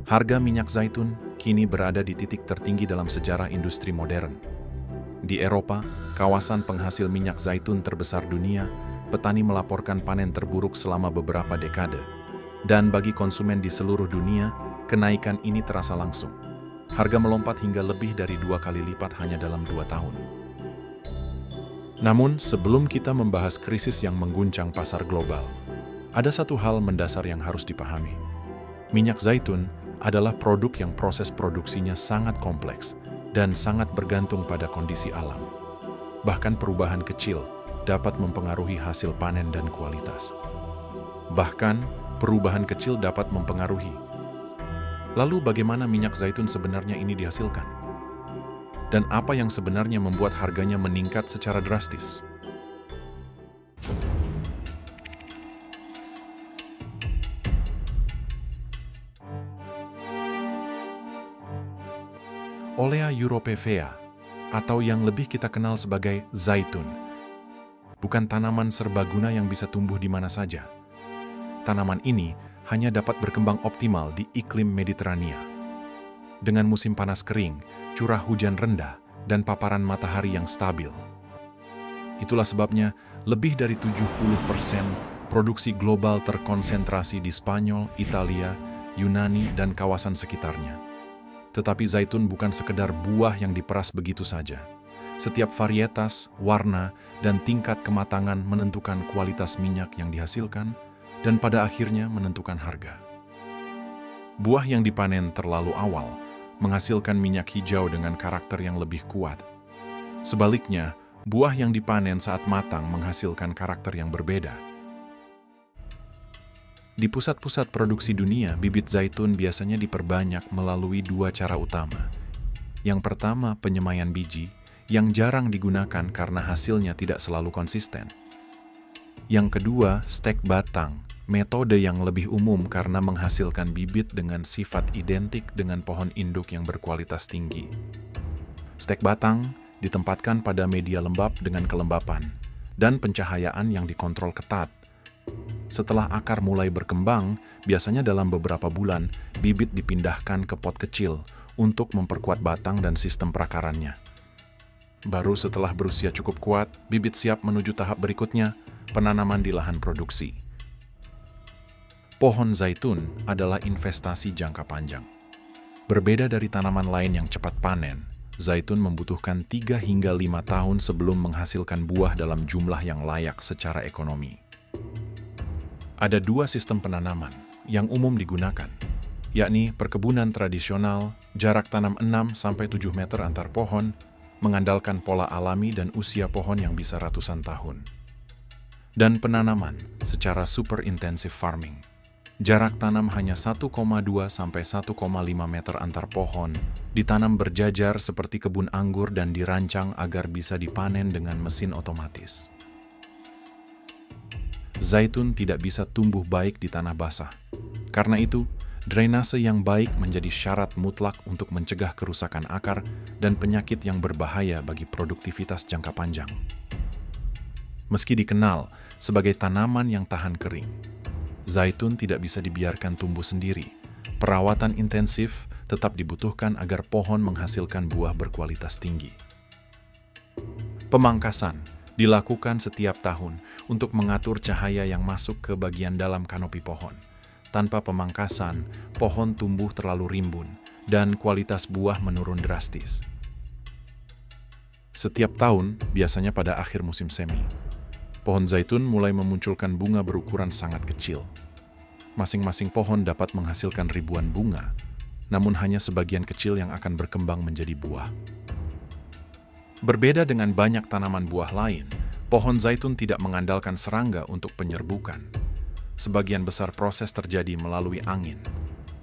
Harga minyak zaitun kini berada di titik tertinggi dalam sejarah industri modern. Di Eropa, kawasan penghasil minyak zaitun terbesar dunia, petani melaporkan panen terburuk selama beberapa dekade. Dan bagi konsumen di seluruh dunia, kenaikan ini terasa langsung. Harga melompat hingga lebih dari 2 kali lipat hanya dalam 2 tahun. Namun, sebelum kita membahas krisis yang mengguncang pasar global, ada satu hal mendasar yang harus dipahami. Minyak zaitun adalah produk yang proses produksinya sangat kompleks dan sangat bergantung pada kondisi alam. Bahkan perubahan kecil dapat mempengaruhi hasil panen dan kualitas. Lalu bagaimana minyak zaitun sebenarnya ini dihasilkan? Dan apa yang sebenarnya membuat harganya meningkat secara drastis? Olea europaea, atau yang lebih kita kenal sebagai zaitun, bukan tanaman serbaguna yang bisa tumbuh di mana saja. Tanaman ini hanya dapat berkembang optimal di iklim Mediterania. Dengan musim panas kering, curah hujan rendah, dan paparan matahari yang stabil. Itulah sebabnya lebih dari 70% produksi global terkonsentrasi di Spanyol, Italia, Yunani, dan kawasan sekitarnya. Tetapi zaitun bukan sekedar buah yang diperas begitu saja. Setiap varietas, warna, dan tingkat kematangan menentukan kualitas minyak yang dihasilkan dan pada akhirnya menentukan harga. Buah yang dipanen terlalu awal menghasilkan minyak hijau dengan karakter yang lebih kuat. Sebaliknya, buah yang dipanen saat matang menghasilkan karakter yang berbeda. Di pusat-pusat produksi dunia, bibit zaitun biasanya diperbanyak melalui 2 cara utama. Yang pertama, penyemaian biji, yang jarang digunakan karena hasilnya tidak selalu konsisten. Yang kedua, stek batang, metode yang lebih umum karena menghasilkan bibit dengan sifat identik dengan pohon induk yang berkualitas tinggi. Stek batang ditempatkan pada media lembab dengan kelembapan dan pencahayaan yang dikontrol ketat. Setelah akar mulai berkembang, biasanya dalam beberapa bulan, bibit dipindahkan ke pot kecil untuk memperkuat batang dan sistem perakarannya. Baru setelah berusia cukup kuat, bibit siap menuju tahap berikutnya, penanaman di lahan produksi. Pohon zaitun adalah investasi jangka panjang. Berbeda dari tanaman lain yang cepat panen, zaitun membutuhkan 3 hingga 5 tahun sebelum menghasilkan buah dalam jumlah yang layak secara ekonomi. Ada 2 sistem penanaman yang umum digunakan, yakni perkebunan tradisional, jarak tanam 6-7 meter antar pohon, mengandalkan pola alami dan usia pohon yang bisa ratusan tahun. Dan penanaman secara super intensive farming. Jarak tanam hanya 1,2-1,5 meter antar pohon, ditanam berjajar seperti kebun anggur dan dirancang agar bisa dipanen dengan mesin otomatis. Zaitun tidak bisa tumbuh baik di tanah basah. Karena itu, drainase yang baik menjadi syarat mutlak untuk mencegah kerusakan akar dan penyakit yang berbahaya bagi produktivitas jangka panjang. Meski dikenal sebagai tanaman yang tahan kering, zaitun tidak bisa dibiarkan tumbuh sendiri. Perawatan intensif tetap dibutuhkan agar pohon menghasilkan buah berkualitas tinggi. Pemangkasan dilakukan setiap tahun untuk mengatur cahaya yang masuk ke bagian dalam kanopi pohon. Tanpa pemangkasan, pohon tumbuh terlalu rimbun dan kualitas buah menurun drastis. Setiap tahun, biasanya pada akhir musim semi, pohon zaitun mulai memunculkan bunga berukuran sangat kecil. Masing-masing pohon dapat menghasilkan ribuan bunga, namun hanya sebagian kecil yang akan berkembang menjadi buah. Berbeda dengan banyak tanaman buah lain, pohon zaitun tidak mengandalkan serangga untuk penyerbukan. Sebagian besar proses terjadi melalui angin.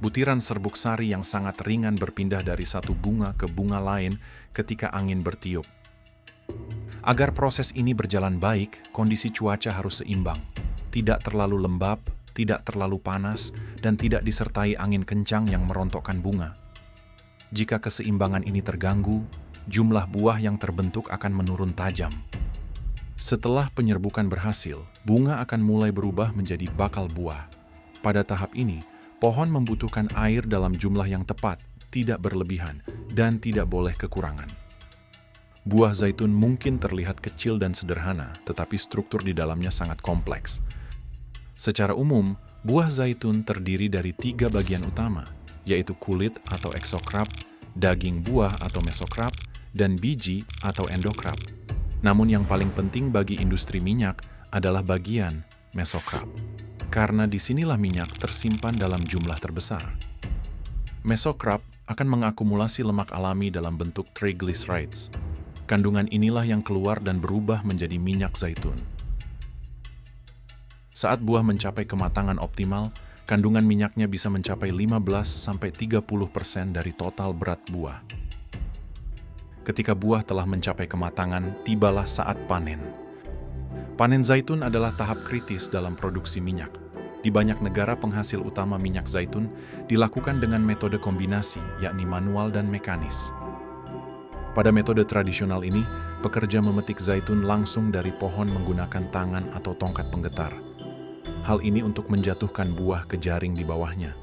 Butiran serbuk sari yang sangat ringan berpindah dari satu bunga ke bunga lain ketika angin bertiup. Agar proses ini berjalan baik, kondisi cuaca harus seimbang. Tidak terlalu lembab, tidak terlalu panas, dan tidak disertai angin kencang yang merontokkan bunga. Jika keseimbangan ini terganggu, jumlah buah yang terbentuk akan menurun tajam. Setelah penyerbukan berhasil, bunga akan mulai berubah menjadi bakal buah. Pada tahap ini, Pohon membutuhkan air dalam jumlah yang tepat, tidak berlebihan, dan tidak boleh kekurangan. Buah zaitun mungkin terlihat kecil dan sederhana, tetapi struktur di dalamnya sangat kompleks. Secara umum, buah zaitun terdiri dari 3 bagian utama, yaitu kulit atau eksokrap, daging buah atau mesokrap, dan biji atau endokrap. Namun yang paling penting bagi industri minyak adalah bagian mesokrap, karena disinilah minyak tersimpan dalam jumlah terbesar. Mesokrap akan mengakumulasi lemak alami dalam bentuk triglycerides. Kandungan inilah yang keluar dan berubah menjadi minyak zaitun. Saat buah mencapai kematangan optimal, kandungan minyaknya bisa mencapai 15-30% dari total berat buah. Ketika buah telah mencapai kematangan, tibalah saat panen. Panen zaitun adalah tahap kritis dalam produksi minyak. Di banyak negara penghasil utama minyak zaitun dilakukan dengan metode kombinasi, yakni manual dan mekanis. Pada metode tradisional ini, pekerja memetik zaitun langsung dari pohon menggunakan tangan atau tongkat penggetar. Hal ini untuk menjatuhkan buah ke jaring di bawahnya.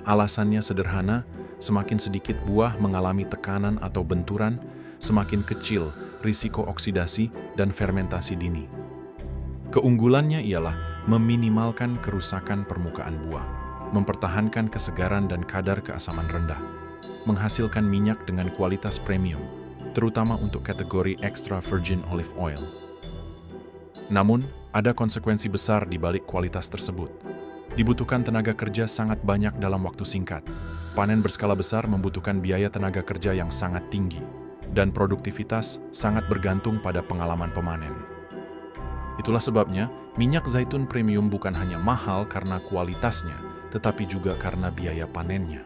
Alasannya sederhana, semakin sedikit buah mengalami tekanan atau benturan, semakin kecil risiko oksidasi dan fermentasi dini. Keunggulannya ialah meminimalkan kerusakan permukaan buah, mempertahankan kesegaran dan kadar keasaman rendah, menghasilkan minyak dengan kualitas premium, terutama untuk kategori extra virgin olive oil. Namun, ada konsekuensi besar di balik kualitas tersebut. Dibutuhkan tenaga kerja sangat banyak dalam waktu singkat. Panen berskala besar membutuhkan biaya tenaga kerja yang sangat tinggi, dan produktivitas sangat bergantung pada pengalaman pemanen. Itulah sebabnya, minyak zaitun premium bukan hanya mahal karena kualitasnya, tetapi juga karena biaya panennya.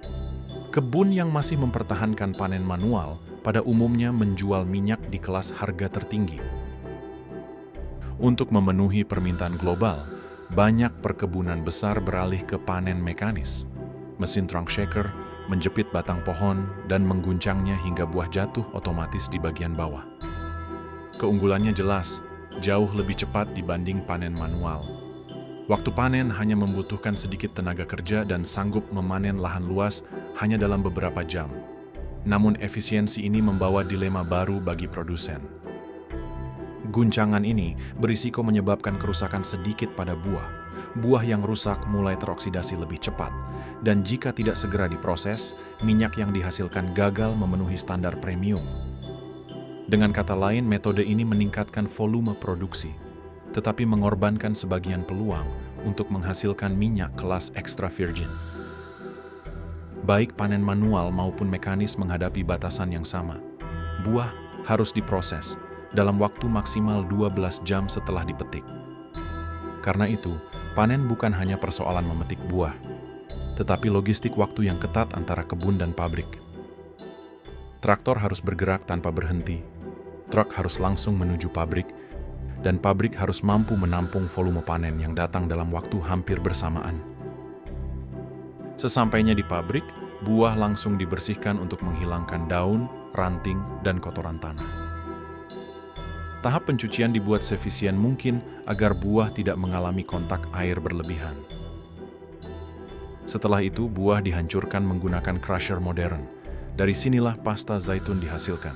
Kebun yang masih mempertahankan panen manual pada umumnya menjual minyak di kelas harga tertinggi. Untuk memenuhi permintaan global, banyak perkebunan besar beralih ke panen mekanis. Mesin trunk shaker menjepit batang pohon dan mengguncangnya hingga buah jatuh otomatis di bagian bawah. Keunggulannya jelas, jauh lebih cepat dibanding panen manual. Waktu panen hanya membutuhkan sedikit tenaga kerja dan sanggup memanen lahan luas hanya dalam beberapa jam. Namun efisiensi ini membawa dilema baru bagi produsen. Guncangan ini berisiko menyebabkan kerusakan sedikit pada buah. Buah yang rusak mulai teroksidasi lebih cepat, dan jika tidak segera diproses, minyak yang dihasilkan gagal memenuhi standar premium. Dengan kata lain, metode ini meningkatkan volume produksi, tetapi mengorbankan sebagian peluang untuk menghasilkan minyak kelas extra virgin. Baik panen manual maupun mekanis menghadapi batasan yang sama. Buah harus diproses dalam waktu maksimal 12 jam setelah dipetik. Karena itu, panen bukan hanya persoalan memetik buah, tetapi logistik waktu yang ketat antara kebun dan pabrik. Traktor harus bergerak tanpa berhenti, truk harus langsung menuju pabrik, dan pabrik harus mampu menampung volume panen yang datang dalam waktu hampir bersamaan. Sesampainya di pabrik, buah langsung dibersihkan untuk menghilangkan daun, ranting, dan kotoran tanah. Tahap pencucian dibuat seefisien mungkin agar buah tidak mengalami kontak air berlebihan. Setelah itu, buah dihancurkan menggunakan crusher modern. Dari sinilah pasta zaitun dihasilkan.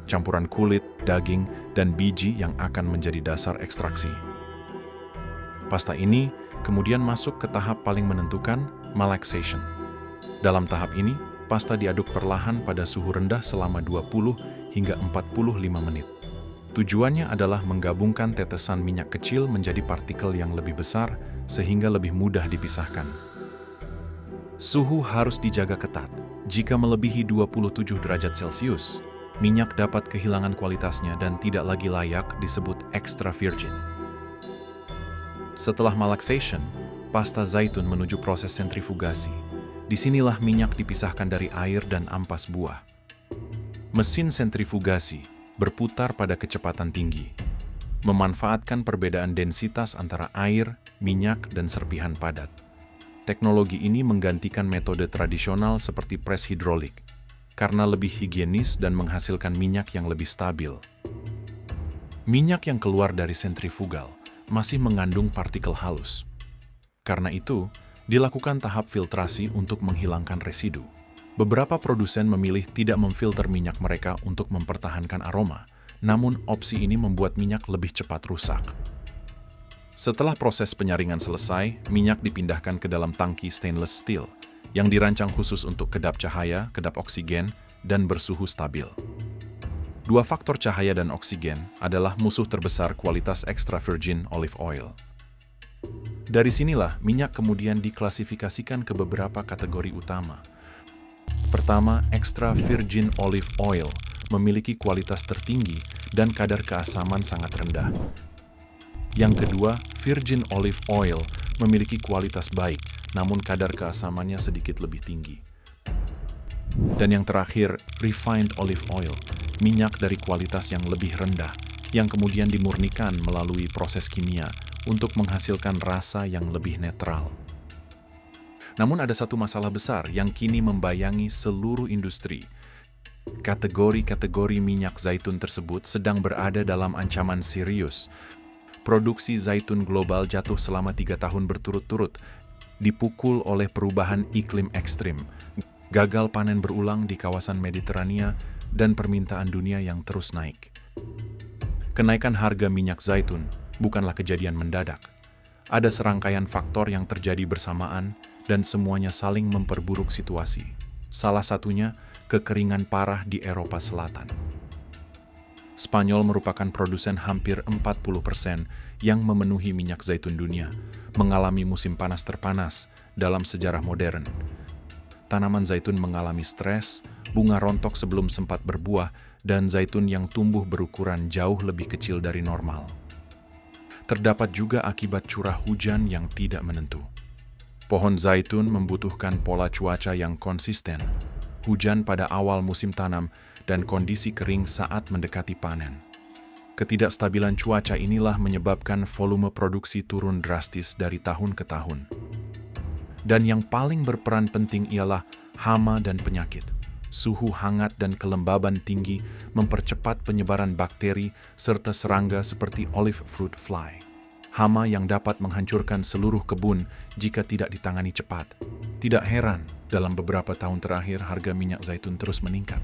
Campuran kulit, daging, dan biji yang akan menjadi dasar ekstraksi. Pasta ini kemudian masuk ke tahap paling menentukan, malaxation. Dalam tahap ini, pasta diaduk perlahan pada suhu rendah selama 20 hingga 45 menit. Tujuannya adalah menggabungkan tetesan minyak kecil menjadi partikel yang lebih besar sehingga lebih mudah dipisahkan. Suhu harus dijaga ketat. Jika melebihi 27 derajat Celcius, minyak dapat kehilangan kualitasnya dan tidak lagi layak disebut extra virgin. Setelah malaxation, pasta zaitun menuju proses sentrifugasi. Disinilah minyak dipisahkan dari air dan ampas buah. Mesin sentrifugasi berputar pada kecepatan tinggi, memanfaatkan perbedaan densitas antara air, minyak, dan serpihan padat. Teknologi ini menggantikan metode tradisional seperti pres hidrolik, karena lebih higienis dan menghasilkan minyak yang lebih stabil. Minyak yang keluar dari sentrifugal masih mengandung partikel halus. Karena itu, Dilakukan tahap filtrasi untuk menghilangkan residu. Beberapa produsen memilih tidak memfilter minyak mereka untuk mempertahankan aroma, namun opsi ini membuat minyak lebih cepat rusak. Setelah proses penyaringan selesai, minyak dipindahkan ke dalam tangki stainless steel yang dirancang khusus untuk kedap cahaya, kedap oksigen, dan bersuhu stabil. Dua faktor cahaya dan oksigen adalah musuh terbesar kualitas extra virgin olive oil. Dari sinilah minyak kemudian diklasifikasikan ke beberapa kategori utama. Pertama, extra virgin olive oil memiliki kualitas tertinggi dan kadar keasaman sangat rendah. Yang kedua, virgin olive oil memiliki kualitas baik, namun kadar keasamannya sedikit lebih tinggi. Dan yang terakhir, refined olive oil, minyak dari kualitas yang lebih rendah, yang kemudian dimurnikan melalui proses kimia untuk menghasilkan rasa yang lebih netral. Namun ada satu masalah besar yang kini membayangi seluruh industri. Kategori-kategori minyak zaitun tersebut sedang berada dalam ancaman serius. Produksi zaitun global jatuh selama 3 tahun berturut-turut, dipukul oleh perubahan iklim ekstrim, gagal panen berulang di kawasan Mediterania, dan permintaan dunia yang terus naik. Kenaikan harga minyak zaitun bukanlah kejadian mendadak. Ada serangkaian faktor yang terjadi bersamaan dan semuanya saling memperburuk situasi. Salah satunya, kekeringan parah di Eropa Selatan. Spanyol merupakan produsen hampir 40% yang memenuhi minyak zaitun dunia, mengalami musim panas terpanas dalam sejarah modern. Tanaman zaitun mengalami stres, bunga rontok sebelum sempat berbuah, dan zaitun yang tumbuh berukuran jauh lebih kecil dari normal. Terdapat juga akibat curah hujan yang tidak menentu. Pohon zaitun membutuhkan pola cuaca yang konsisten, hujan pada awal musim tanam, dan kondisi kering saat mendekati panen. Ketidakstabilan cuaca inilah menyebabkan volume produksi turun drastis dari tahun ke tahun. Dan yang paling berperan penting ialah hama dan penyakit. Suhu hangat dan kelembaban tinggi mempercepat penyebaran bakteri serta serangga seperti olive fruit fly. Hama yang dapat menghancurkan seluruh kebun jika tidak ditangani cepat. Tidak heran, dalam beberapa tahun terakhir harga minyak zaitun terus meningkat.